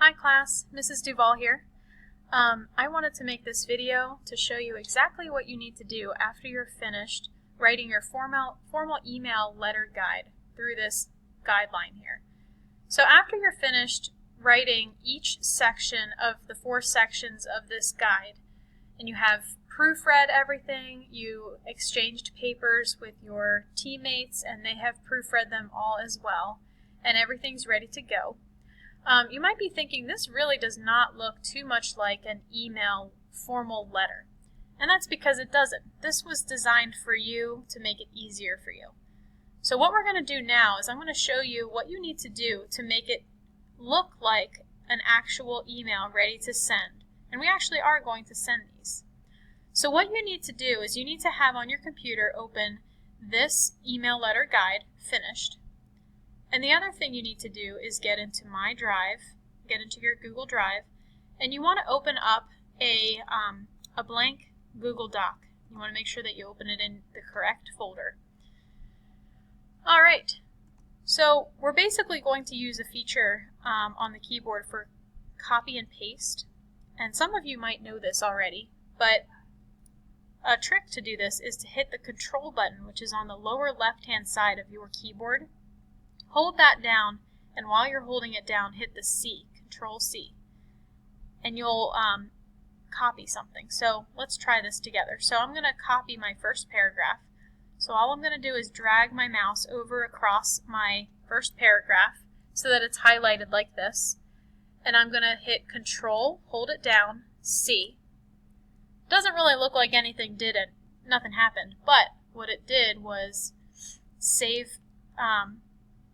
Hi class, Mrs. Duval here. I wanted to make this video to show you exactly what you need to do after you're finished writing your formal email letter guide through this guideline here. So after you're finished writing each section of the 4 sections of this guide, and you have proofread everything, you exchanged papers with your teammates and they have proofread them all as well, and everything's ready to go. You might be thinking this really does not look too much like an email formal letter. And that's because it doesn't. This was designed for you to make it easier for you. So what we're going to do now is I'm going to show you what you need to do to make it look like an actual email ready to send. And we actually are going to send these. So what you need to do is you need to have on your computer open this email letter guide finished. And the other thing you need to do is get into My Drive, get into your Google Drive, and you want to open up a blank Google Doc. You want to make sure that you open it in the correct folder. Alright, so we're basically going to use a feature on the keyboard for copy and paste. And some of you might know this already, but a trick to do this is to hit the Control button, which is on the lower left-hand side of your keyboard. Hold that down, and while you're holding it down, hit the C, Control C, and you'll copy something. So let's try this together. So I'm going to copy my first paragraph. So all I'm going to do is drag my mouse over across my first paragraph so that it's highlighted like this. And I'm going to hit Control, hold it down, C. Doesn't really look like anything did it. Nothing happened. But what it did was save,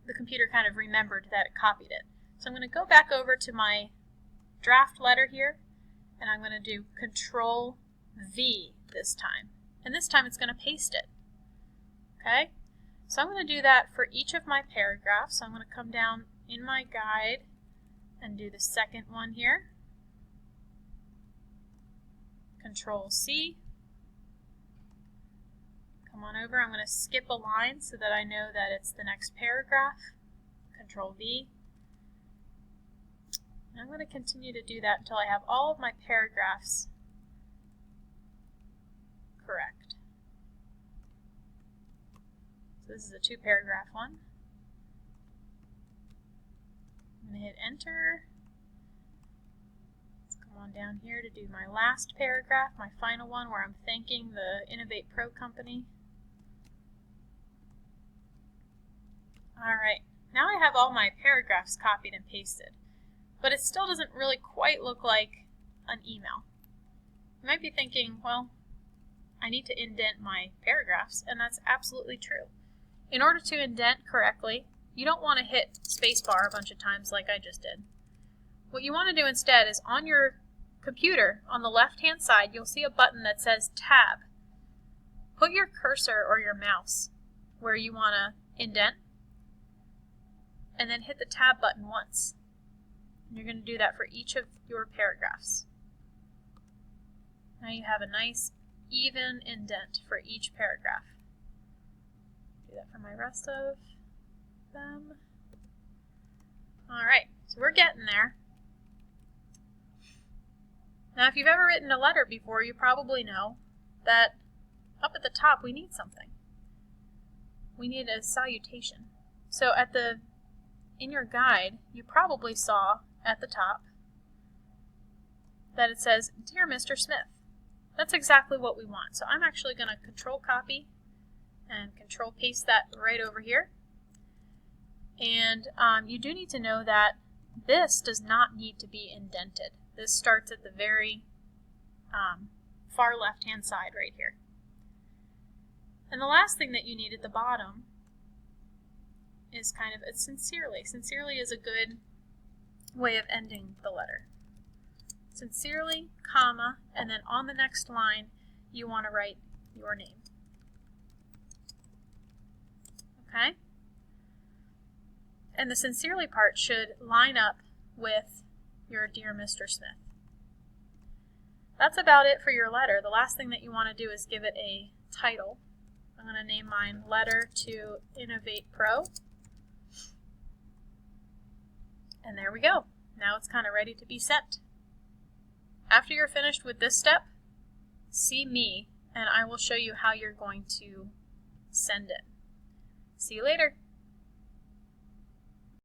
the computer kind of remembered that it copied it. So I'm going to go back over to my draft letter here, and I'm going to do Control V this time. And this time it's going to paste it. Okay? So I'm going to do that for each of my paragraphs. So I'm going to come down in my guide and do the second one here. Control C. Come on over. I'm going to skip a line so that I know that it's the next paragraph. Control V. And I'm going to continue to do that until I have all of my paragraphs correct. So this is a 2-paragraph one. I'm going to hit Enter. Let's come on down here to do my last paragraph, my final one, where I'm thanking the Innovate Pro company. Alright, now I have all my paragraphs copied and pasted, but it still doesn't really quite look like an email. You might be thinking, well, I need to indent my paragraphs, and that's absolutely true. In order to indent correctly, you don't want to hit spacebar a bunch of times like I just did. What you want to do instead is on your computer, on the left-hand side, you'll see a button that says Tab. Put your cursor or your mouse where you want to indent, and then hit the Tab button once. And you're going to do that for each of your paragraphs. Now you have a nice, even indent for each paragraph. Do that for my rest of them. Alright, so we're getting there. Now if you've ever written a letter before, you probably know that up at the top we need something. We need a salutation. So in your guide, you probably saw at the top that it says, Dear Mr. Smith. That's exactly what we want. So I'm actually going to Control Copy and Control Paste that right over here. And you do need to know that this does not need to be indented. This starts at the very far left-hand side right here. And the last thing that you need at the bottom is kind of a sincerely. Sincerely is a good way of ending the letter. Sincerely, comma, and then on the next line you want to write your name. Okay? And the sincerely part should line up with your Dear Mr. Smith. That's about it for your letter. The last thing that you want to do is give it a title. I'm going to name mine Letter to Innovate Pro. And there we go. Now it's kind of ready to be sent. After you're finished with this step, see me and I will show you how you're going to send it. See you later.